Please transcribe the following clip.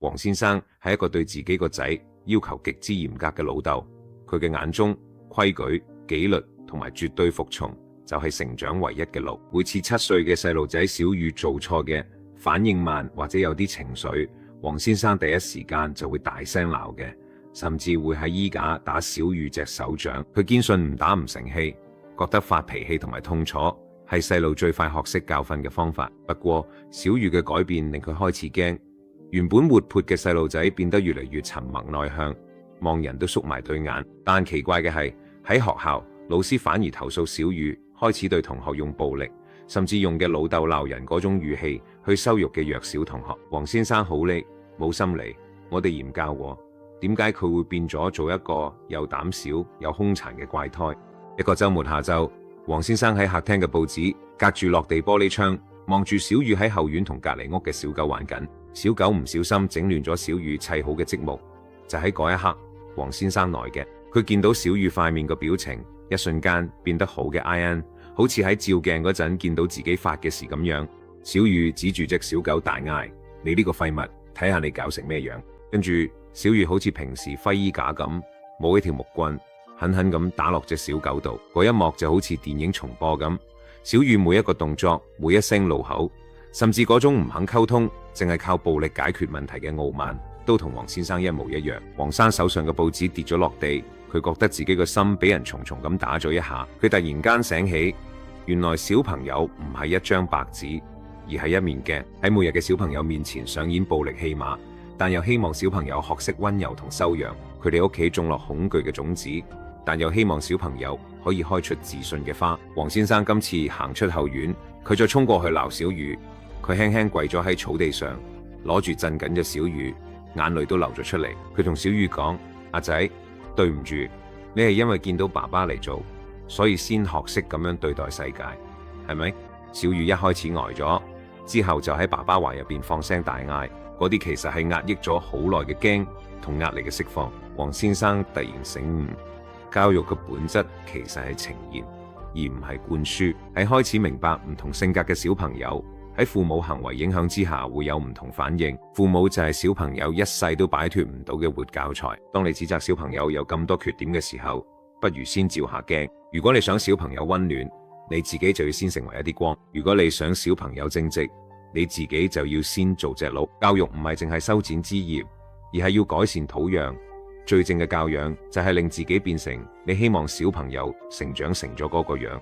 黃先生係一個對自己個仔要求極之嚴格嘅老豆，佢嘅眼中規矩、紀律同埋絕對服從就係成長唯一嘅路。每次7歲嘅細路仔小雨做錯嘅，反應慢或者有啲情緒，黃先生第一時間就會大聲鬧嘅，甚至會喺衣架打小雨隻手掌。佢堅信唔打唔成器，覺得發脾氣同埋痛楚係細路最快學識教訓嘅方法。不過小雨嘅改變令佢開始驚，原本活潑嘅細路仔變得越嚟越沉默內向，望人都縮埋對眼。但奇怪嘅係，喺學校老師反而投訴小雨開始對同學用暴力，甚至用嘅老豆鬧人嗰種語氣去羞辱嘅弱小同學。黃先生好叻，冇心理，我哋嚴教喎，點解佢會變咗做一個又膽小又兇殘嘅怪胎？一個週末下晝，黃先生喺客廳嘅報紙隔住落地玻璃窗，望住小雨喺後院同隔離屋嘅小狗玩緊。小狗唔小心整亂咗小雨砌好嘅積木，就喺嗰一刻，黃先生內嘅佢見到小雨塊面個表情，一瞬間變得好嘅 IN， 好似喺照鏡嗰陣見到自己發嘅事咁樣。小雨指住隻小狗大嗌：你呢個廢物，睇下你搞成咩樣！跟住小雨好似平時揮衣架咁，冇一條木棍，狠狠咁打落隻小狗度。嗰一幕就好似電影重播咁，小雨每一個動作，每一聲怒口，甚至嗰種唔肯溝通，淨係靠暴力解決問題嘅傲慢，都同黃先生一模一樣。黃生手上嘅報紙跌咗落地，佢覺得自己個心俾人重重咁打咗一下。佢突然間醒起，原來小朋友唔係一張白紙，而係一面鏡，喺每日嘅小朋友面前上演暴力戲碼，但又希望小朋友學識溫柔同修養。佢哋屋企種落恐懼嘅種子，但又希望小朋友可以開出自信嘅花。黃先生今次行出後院，佢再衝過去鬧小雨，佢輕輕跪咗喺草地上，攞住震緊嘅小雨，眼淚都流咗出嚟。佢同小雨講：阿仔，對唔住，你係因為見到爸爸嚟做，所以先學識咁樣對待世界，係咪？小雨一開始呆咗，之後就喺爸爸懷入邊放聲大嗌，嗰啲其實係壓抑咗好耐嘅驚同壓力嘅釋放。黃先生突然醒悟，教育嘅本質其實係呈現，而唔係灌輸。喺開始明白唔同性格嘅小朋友喺父母行為影響之下會有唔同反應，父母就係小朋友一世都擺脫唔到嘅活教材。當你指責小朋友有咁多缺點嘅時候，不如先照下鏡。如果你想小朋友溫暖，你自己就要先成為一啲光；如果你想小朋友正直，你自己就要先做隻鹿。教育唔係淨係修剪枝葉，而係要改善土壤。最正嘅教養就係令自己變成你希望小朋友成長成咗嗰個樣。